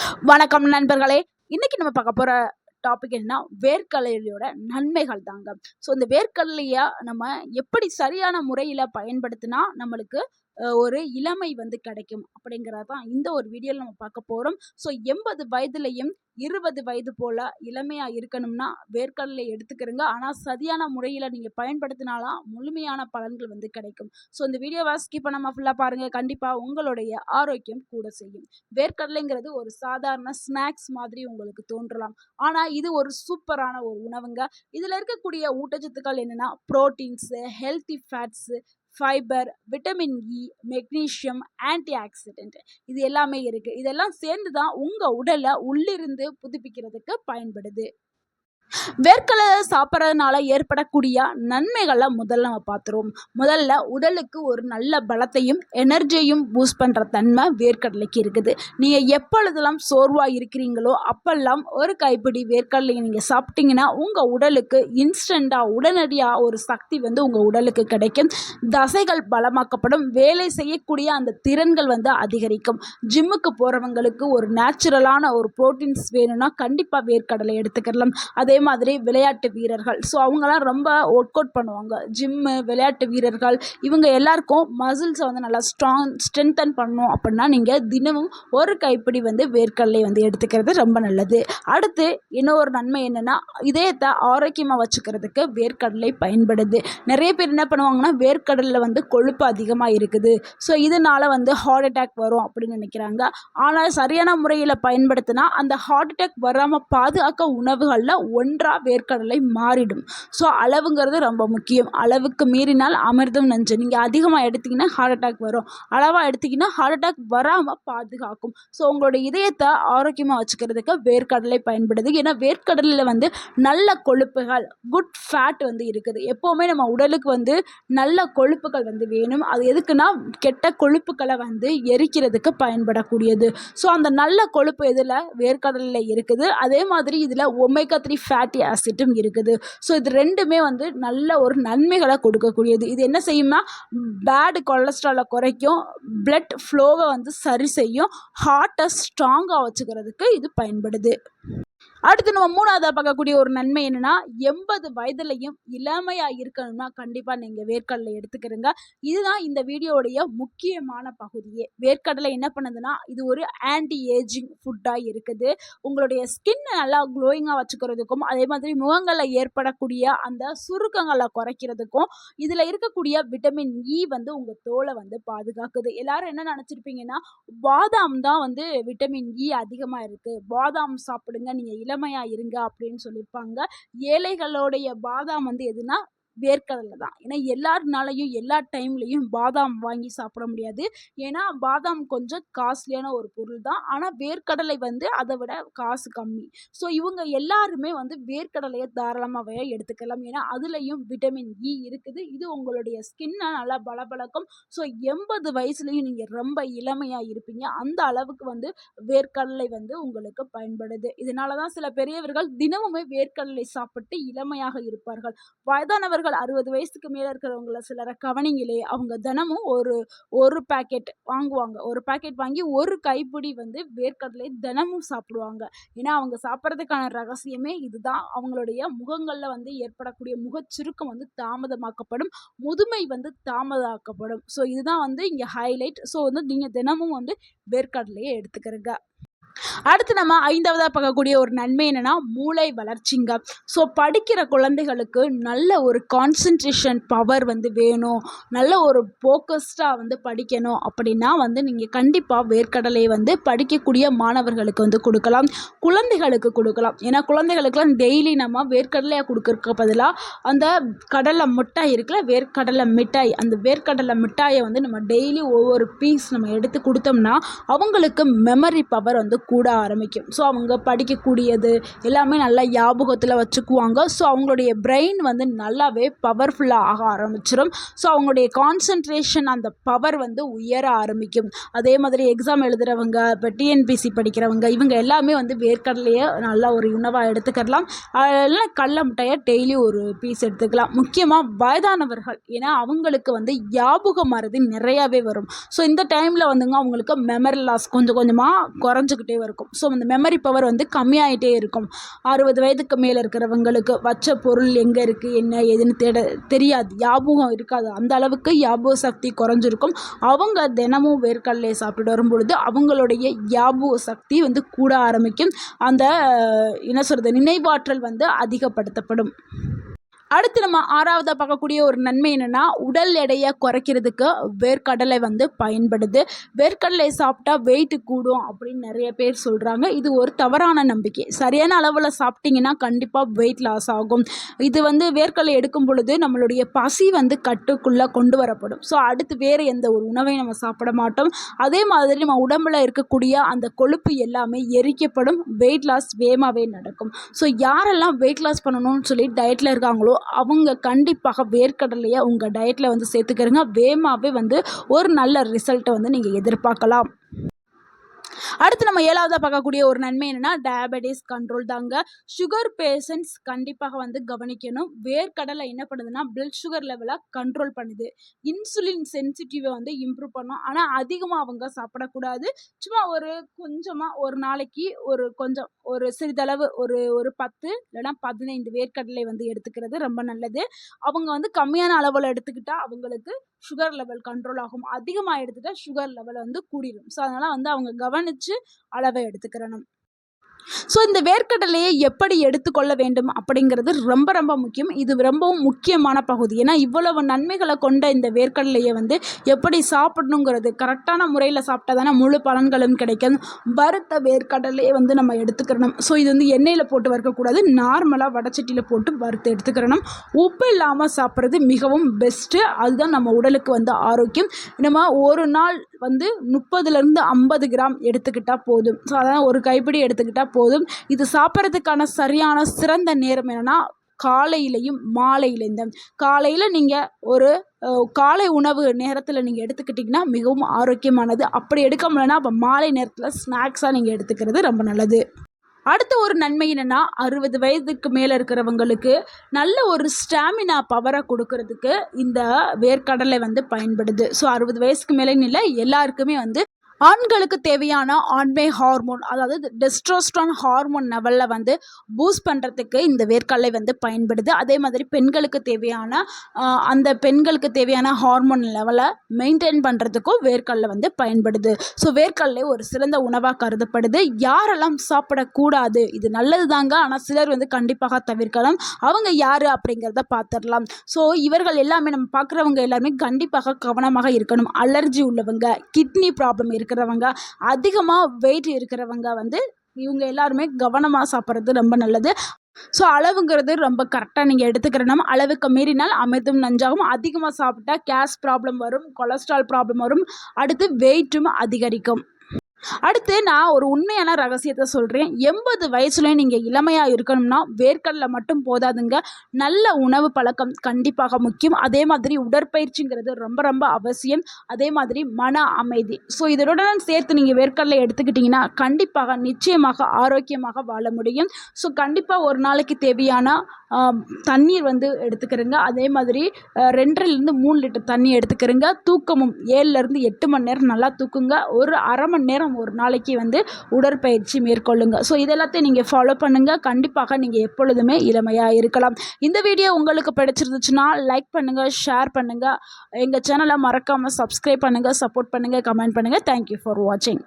வணக்கம் நண்பர்களே. இன்னைக்கு நம்ம பார்க்க போற டாபிக் என்னன்னா வேர்க்கடலையோட நன்மைகள் தாங்க. ஸோ இந்த வேர்க்கடலைய நம்ம எப்படி சரியான முறையில பயன்படுத்தினா நம்மளுக்கு ஒரு இளமை வந்து கிடைக்கும் அப்படிங்கிறது தான் இந்த ஒரு வீடியோவில் நம்ம பார்க்க போகிறோம். ஸோ 80 வயதுலையும் 20 வயது போல் இளமையாக இருக்கணும்னா வேர்க்கடலை எடுத்துக்கிறங்க. ஆனால் சரியான முறையில் நீங்கள் பயன்படுத்தினாலாம் முழுமையான பலன்கள் வந்து கிடைக்கும். ஸோ இந்த வீடியோவை ஸ்கிப் பண்ணாமல் ஃபுல்லாக பாருங்கள். கண்டிப்பாக உங்களுடைய ஆரோக்கியம் கூட செய்யும். வேர்க்கடலைங்கிறது ஒரு சாதாரண ஸ்நாக்ஸ் மாதிரி உங்களுக்கு தோன்றலாம். ஆனால் இது ஒரு சூப்பரான ஒரு உணவுங்க. இதில் இருக்கக்கூடிய ஊட்டச்சத்துக்கள் என்னென்னா proteins, healthy fats, fibre, vitamin E, magnesium, antioxidant இது எல்லாமே இருக்குது. இதெல்லாம் சேர்ந்து தான் உங்கள் உடலை உள்ளிருந்து புதுப்பிக்கிறதுக்கு பயன்படுது. வேர்க்கடலை சாப்பிட்றதுனால ஏற்படக்கூடிய நன்மைகளை முதல்ல நம்ம பார்த்துருவோம். முதல்ல உடலுக்கு ஒரு நல்ல பலத்தையும் எனர்ஜியையும் பூஸ்ட் பண்ணுற தன்மை வேர்க்கடலைக்கு இருக்குது. நீங்கள் எப்பொழுதெல்லாம் சோர்வாக இருக்கிறீங்களோ அப்பெல்லாம் ஒரு கைப்பிடி வேர்க்கடலையை நீங்கள் சாப்பிட்டீங்கன்னா உங்கள் உடலுக்கு இன்ஸ்டண்ட்டாக உடனடியாக ஒரு சக்தி வந்து உங்கள் உடலுக்கு கிடைக்கும். தசைகள் பலமாக்கப்படும். வேலை செய்யக்கூடிய அந்த திறன்கள் வந்து அதிகரிக்கும். ஜிம்முக்கு போகிறவங்களுக்கு ஒரு நேச்சுரலான ஒரு ப்ரோட்டீன்ஸ் வேணும்னா கண்டிப்பாக வேர்க்கடலை எடுத்துக்கலாம். அதே மாதிரி விளையாட்டு வீரர்கள், ஸோ அவங்களாம் ரொம்ப ஒர்க் அவுட் பண்ணுவாங்க. ஜிம்மு, விளையாட்டு வீரர்கள் இவங்க எல்லாருக்கும் மசில்ஸை வந்து நல்லா ஸ்ட்ரென்தன் பண்ணணும் அப்படின்னா நீங்கள் தினமும் ஒரு கைப்பிடி வந்து வேர்க்கடலை வந்து எடுத்துக்கிறது ரொம்ப நல்லது. அடுத்து இன்னொரு நன்மை என்னென்னா இதயத்தை ஆரோக்கியமாக வச்சுக்கிறதுக்கு வேர்க்கடலை பயன்படுது. நிறைய பேர் என்ன பண்ணுவாங்கன்னா வேர்க்கடலில் வந்து கொழுப்பு அதிகமாக இருக்குது, ஸோ இதனால் வந்து ஹார்ட் அட்டாக் வரும் அப்படின்னு நினைக்கிறாங்க. ஆனால் சரியான முறையில் பயன்படுத்தினா அந்த ஹார்ட் அட்டாக் வராமல் பாதுகாக்க உணவுகளில் ஒன்றா வேர்க்கடலை மாறிடும். ஸோ அளவுங்கிறது ரொம்ப முக்கியம். அளவுக்கு மீறினால் அமிர்தம் நஞ்சு. நீங்கள் அதிகமாக எடுத்திங்கன்னா ஹார்ட் அட்டாக் வரும், அளவாக எடுத்திங்கன்னா ஹார்ட் அட்டாக் வராமல் பாதுகாக்கும். ஸோ உங்களோட இதயத்தை ஆரோக்கியமாக வச்சுக்கிறதுக்கு வேர்க்கடலை பயன்படுது. ஏன்னா வேர்க்கடலில் வந்து நல்ல கொழுப்புகள், குட் ஃபேட் வந்து இருக்குது. எப்போவுமே நம்ம உடலுக்கு வந்து நல்ல கொழுப்புகள் வந்து வேணும். அது எதுக்குன்னா கெட்ட கொழுப்புக்களை வந்து எரிக்கிறதுக்கு பயன்படக்கூடியது. ஸோ அந்த நல்ல கொழுப்பு இதில் வேர்க்கடலில் இருக்குது. அதே மாதிரி இதில் ஒமேகா 3 ஃபேட்டி ஆசிட்டும் இருக்குது. ஸோ இது ரெண்டுமே வந்து நல்ல ஒரு நன்மைகளை கொடுக்கக்கூடியது. இது என்ன செய்யும்னா பேட் கொலஸ்ட்ராலை குறைக்கும், பிளட் ஃப்ளோவை வந்து சரி செய்யும், ஹார்ட்டை ஸ்ட்ராங்காக வச்சுக்கிறதுக்கு இது பயன்படுது. அடுத்து நம்ம மூணாவதாக பார்க்கக்கூடிய ஒரு நன்மை என்னென்னா 80 வயதுலையும் இளமையாக இருக்கணும்னா கண்டிப்பாக நீங்கள் வேர்க்கடலை எடுத்துக்கிறங்க. இதுதான் இந்த வீடியோடைய முக்கியமான பகுதியே. வேர்க்கடலை என்ன பண்ணுதுன்னா இது ஒரு ஆன்டி ஏஜிங் ஃபுட்டாக இருக்குது. உங்களுடைய ஸ்கின்னை நல்லா க்ளோயிங்காக வச்சுக்கிறதுக்கும் அதே மாதிரி முகங்களில் ஏற்படக்கூடிய அந்த சுருக்கங்களை குறைக்கிறதுக்கும் இதில் இருக்கக்கூடிய விட்டமின் இ வந்து உங்கள் தோலை வந்து பாதுகாக்குது. எல்லாரும் என்ன நினச்சிருப்பீங்கன்னா பாதாம் தான் வந்து விட்டமின் இ அதிகமாக இருக்குது, பாதாம் சாப்பிடுங்க நீங்கள் இளமையா இருங்க அப்படின்னு சொல்லியிருப்பாங்க. ஏழைகளுடைய பாதாம் வந்து எதுனா வேர்க்கடலை தான். ஏன்னா எல்லாருனாலையும் எல்லா டைம்லையும் பாதாம் வாங்கி சாப்பிட முடியாது. ஏன்னா பாதாம் கொஞ்சம் காஸ்ட்லியான ஒரு பொருள் தான். ஆனால் வேர்க்கடலை வந்து அதை விட காசு கம்மி. ஸோ இவங்க எல்லாருமே வந்து வேர்க்கடலையை தாராளமாகவே எடுத்துக்கலாம். ஏன்னா அதுலேயும் விட்டமின் இ இருக்குது. இது உங்களுடைய ஸ்கின்னை நல்லா பளபளக்கும். ஸோ 80 வயசுலையும் நீங்கள் ரொம்ப இளமையாக இருப்பீங்க. அந்த அளவுக்கு வந்து வேர்க்கடலை வந்து உங்களுக்கு பயன்படுது. இதனால தான் சில பெரியவர்கள் தினமுமே வேர்க்கடலை சாப்பிட்டு இளமையாக இருப்பார்கள். வயதானவர்கள் 60 வயசுக்கு மேலே இருக்கிறவங்கள சிலரை கவனிங்களே, அவங்க தினமும் ஒரு பேக்கெட் வாங்குவாங்க. ஒரு பேக்கெட் வாங்கி ஒரு கைப்பிடி வந்து வேர்க்கடலை தினமும் சாப்பிடுவாங்க. ஏன்னா அவங்க சாப்பிட்றதுக்கான ரகசியமே இதுதான். அவங்களுடைய முகங்களில் வந்து ஏற்படக்கூடிய முகச்சுருக்கம் வந்து தாமதமாக்கப்படும், முதுமை வந்து தாமதமாக்கப்படும். ஸோ இதுதான் வந்து இங்கே ஹைலைட். ஸோ வந்து நீங்கள் தினமும் வந்து வேர்க்கடலையை எடுத்துக்கிறங்க. அடுத்து நம்ம ஐந்தாவதாக பார்க்கக்கூடிய ஒரு நன்மை என்னென்னா மூளை வளர்ச்சிங்க. ஸோ படிக்கிற குழந்தைகளுக்கு நல்ல ஒரு கான்சன்ட்ரேஷன் பவர் வந்து வேணும், நல்ல ஒரு ஃபோக்கஸ்டாக வந்து படிக்கணும் அப்படின்னா வந்து நீங்கள் கண்டிப்பாக வேர்க்கடலை வந்து படிக்கக்கூடிய மாணவர்களுக்கு வந்து கொடுக்கலாம், குழந்தைகளுக்கு கொடுக்கலாம். ஏன்னா குழந்தைகளுக்குலாம் டெய்லி நம்ம வேர்க்கடலையாக கொடுக்கறதுக்கு பதிலாக அந்த கடலை மிட்டாய் இருக்குல்ல, வேர்க்கடலை மிட்டாய், அந்த வேர்க்கடலை மிட்டாயை வந்து நம்ம டெய்லி ஒவ்வொரு பீஸ் நம்ம எடுத்து கொடுத்தோம்னா அவங்களுக்கு மெமரி பவர் வந்து கூட ஆரம்பிக்கும். ஸோ அவங்க படிக்கக்கூடியது எல்லாமே நல்லா ஞாபகத்தில் வச்சுக்குவாங்க. ஸோ அவங்களுடைய பிரெயின் வந்து நல்லாவே பவர்ஃபுல்லாக ஆக ஆரம்பிச்சிடும். ஸோ அவங்களுடைய கான்சன்ட்ரேஷன் அந்த பவர் வந்து உயர ஆரம்பிக்கும். அதே மாதிரி எக்ஸாம் எழுதுகிறவங்க, இப்போ டிஎன்பிசி படிக்கிறவங்க இவங்க எல்லாமே வந்து வேர்க்கடலையை நல்லா ஒரு உணவாக எடுத்துக்கலாம். அதெல்லாம் கடலை மிட்டாயை டெய்லி ஒரு பீஸ் எடுத்துக்கலாம். முக்கியமாக வயதானவர்கள், ஏன்னா அவங்களுக்கு வந்து ஞாபக மறதி நிறையாவே வரும். ஸோ இந்த டைமில் வந்துங்க அவங்களுக்கு மெமரி லாஸ் கொஞ்சம் கொஞ்சமாக குறைஞ்சிக்கிட்டே அதிகரிச்சுக்கிட்டே இருக்கும். ஸோ அந்த மெமரி பவர் வந்து கம்மியாயிட்டே இருக்கும். 60 வயதுக்கு மேலே இருக்கிறவங்களுக்கு வச்ச பொருள் எங்கே இருக்குது என்ன ஏதுன்னு தெரியாது, ஞாபகம் இருக்காது. அந்த அளவுக்கு ஞாபக சக்தி குறைஞ்சிருக்கும். அவங்க தினமும் வேர்க்கடலையை சாப்பிட்டுட்டு வரும்பொழுது அவங்களுடைய ஞாபக சக்தி வந்து கூட ஆரம்பிக்கும். அந்த என்ன சொல்கிறது, நினைவாற்றல் வந்து அதிகப்படுத்தப்படும். அடுத்து நம்ம 6வதா பார்க்கக்கூடிய ஒரு நன்மை என்னென்னா, உடல் எடையை குறைக்கிறதுக்கு வேர்க்கடலை வந்து பயன்படுது. வேர்க்கடலை சாப்பிட்டா வெயிட் கூடும் அப்படின்னு நிறைய பேர் சொல்கிறாங்க. இது ஒரு தவறான நம்பிக்கை. சரியான அளவில் சாப்பிட்டிங்கன்னா கண்டிப்பாக வெயிட் லாஸ் ஆகும். இது வந்து வேர்க்கடலை எடுக்கும் பொழுது நம்மளுடைய பசி வந்து கட்டுக்குள்ளே கொண்டு வரப்படும். ஸோ அடுத்து வேறு எந்த ஒரு உணவையும் நம்ம சாப்பிட மாட்டோம். அதே மாதிரி நம்ம உடம்பில் இருக்கக்கூடிய அந்த கொழுப்பு எல்லாமே எரிக்கப்படும். வெயிட் லாஸ் வேகமாகவே நடக்கும். ஸோ யாரெல்லாம் வெயிட் லாஸ் பண்ணணும்னு சொல்லி டயட்டில் இருக்காங்களோ அவங்க கண்டிப்பாக வேர்க்கடலையை உங்கள் டயட்டில் வந்து சேர்த்துக்கிறங்க. வேகமாகவே வந்து ஒரு நல்ல ரிசல்ட்டை வந்து நீங்கள் எதிர்பார்க்கலாம். அடுத்து நம்ம 7வதா பார்க்கக்கூடிய ஒரு நன்மை என்னென்னா, டயபெட்டிஸ் கண்ட்ரோல் தாங்க. சுகர் பேஷண்ட்ஸ் கண்டிப்பாக வந்து கவனிக்கணும். வேர்க்கடலை என்ன பண்ணுதுன்னா பிளட் சுகர் லெவலை கண்ட்ரோல் பண்ணுது. இன்சுலின் சென்சிட்டிவை வந்து இம்ப்ரூவ் பண்ணும். ஆனால் அதிகமாக அவங்க சாப்பிடக்கூடாது. சும்மா கொஞ்சமாக ஒரு நாளைக்கு ஒரு சிறிதளவு ஒரு 10 இல்லைனா 15 வேர்க்கடலை வந்து எடுத்துக்கிறது ரொம்ப நல்லது. அவங்க வந்து கம்மியான அளவில் எடுத்துக்கிட்டால் அவங்களுக்கு சுகர் லெவல் கண்ட்ரோல் ஆகும். அதிகமாக எடுத்துகிட்டா சுகர் லெவல் வந்து கூடிடும். ஸோ அதனால் வந்து அவங்க கவனித்து அளவை எடுத்துக்கிறணும். ஸோ இந்த வேர்க்கடலையை எப்படி எடுத்துக்கொள்ள வேண்டும் அப்படிங்கிறது ரொம்ப ரொம்ப முக்கியம். இது ரொம்பவும் முக்கியமான பகுதி. ஏன்னா இவ்வளவு நன்மைகளை கொண்ட இந்த வேர்க்கடலையை வந்து எப்படி சாப்பிடணுங்கிறது கரெக்டான முறையில் சாப்பிட்டா தானே முழு பலன்களும் கிடைக்கும். வறுத்த வேர்க்கடலையை வந்து நம்ம எடுத்துக்கிறணும். ஸோ இது வந்து எண்ணெயில் போட்டு வறுக்கக்கூடாது, நார்மலாக வடச்சட்டியில் போட்டு வறுத்து எடுத்துக்கிறணும். உப்பு இல்லாமல் சாப்பிட்றது மிகவும் பெஸ்ட்டு. அதுதான் நம்ம உடலுக்கு வந்து ஆரோக்கியம். நம்ம ஒரு நாள் வந்து 30லேருந்து 50 கிராம் எடுத்துக்கிட்டால் போதும். ஸோ அதான் ஒரு கைப்பிடி எடுத்துக்கிட்டால் போதும். இது சாப்பிட்றதுக்கான சரியான சிறந்த நேரம் என்னென்னா காலையிலையும் மாலையிலையும் தான். காலையில் நீங்கள் ஒரு காலை உணவு நேரத்தில் நீங்கள் எடுத்துக்கிட்டிங்கன்னா மிகவும் ஆரோக்கியமானது. அப்படி எடுக்க முடியலன்னா அப்போ மாலை நேரத்தில் ஸ்நாக்ஸாக நீங்கள் எடுத்துக்கிறது ரொம்ப நல்லது. அடுத்த ஒரு நன்மை என்னென்னா, 60 வயதுக்கு மேலே இருக்கிறவங்களுக்கு நல்ல ஒரு ஸ்டாமினா பவரை கொடுக்கறதுக்கு இந்த வேர்க்கடலை வந்து பயன்படுது. ஸோ 60 வயசுக்கு மேலேன்னு இல்லை, எல்லாருக்குமே வந்து ஆண்களுக்கு தேவையான ஆண்மை ஹார்மோன், அதாவது டெஸ்டோஸ்டெரான் ஹார்மோன் லெவலில் வந்து பூஸ்ட் பண்ணுறதுக்கு இந்த வேர்க்கடலை வந்து பயன்படுது. அதே மாதிரி பெண்களுக்கு தேவையான ஹார்மோன் லெவலை மெயின்டைன் பண்ணுறதுக்கும் வேர்க்கடலை வந்து பயன்படுது. ஸோ வேர்க்கடலை ஒரு சிறந்த உணவாக கருதப்படுது. யாரெல்லாம் சாப்பிடக்கூடாது, இது நல்லது தாங்க, ஆனால் சிலர் வந்து கண்டிப்பாக தவிர்க்கலாம். அவங்க யார் அப்படிங்கிறத பார்த்துடலாம். ஸோ இவர்கள் எல்லாமே நம்ம பார்க்குறவங்க எல்லாருமே கண்டிப்பாக கவனமாக இருக்கணும். அலர்ஜி உள்ளவங்க, கிட்னி ப்ராப்ளம் இருக்கிறவங்க, அதிகமாக வெயிட் இருக்கிறவங்க வந்து இவங்க எல்லாருமே கவனமாக சாப்பிட்றது ரொம்ப நல்லது. ஸோ அளவுங்கிறது ரொம்ப கரெக்டாக நீங்கள் எடுத்துக்கிறணும். அளவுக்கு மீறினால் அமிர்தம் நஞ்சாகும். அதிகமாக சாப்பிட்டா கேஸ் ப்ராப்ளம் வரும், கொலஸ்ட்ரால் ப்ராப்ளம் வரும், அடுத்து வெயிட்டும் அதிகரிக்கும். அடுத்து நான் ஒரு உண்மையான ரகசியத்தை சொல்கிறேன். 80 வயசுலேயும் நீங்கள் இளமையாக இருக்கணும்னா வேர்க்கடலை மட்டும் போதாதுங்க. நல்ல உணவு பழக்கம் கண்டிப்பாக முக்கியம். அதே மாதிரி உடற்பயிற்சிங்கிறது ரொம்ப ரொம்ப அவசியம். அதே மாதிரி மன அமைதி. ஸோ இதனுடன் சேர்த்து நீங்கள் வேர்க்கடலை எடுத்துக்கிட்டிங்கன்னா கண்டிப்பாக நிச்சயமாக ஆரோக்கியமாக வாழ முடியும். ஸோ கண்டிப்பாக ஒரு நாளைக்கு தேவையான தண்ணீர் வந்து எடுத்துக்கிறங்க. அதே மாதிரி 2லேருந்து 3 லிட்டர் தண்ணி எடுத்துக்கிறங்க. தூக்கமும் 7லேருந்து 8 மணி நேரம் நல்லா தூக்குங்க. ஒரு அரை மணி நேரம் ஒரு நாளைக்கு வந்து உடற்பயிற்சி மேற்கொள்ளுங்க. ஸோ இதெல்லாத்தையும் நீங்கள் ஃபாலோ பண்ணுங்கள். கண்டிப்பாக நீங்கள் எப்பொழுதுமே இளமையாக இருக்கலாம். இந்த வீடியோ உங்களுக்கு பிடிச்சிருந்துச்சுன்னா லைக் பண்ணுங்கள், ஷேர் பண்ணுங்கள். எங்கள் சேனலை மறக்காமல் சப்ஸ்கிரைப் பண்ணுங்கள், சப்போர்ட் பண்ணுங்கள், கமெண்ட் பண்ணுங்கள். தேங்க்யூ ஃபார் வாட்சிங்.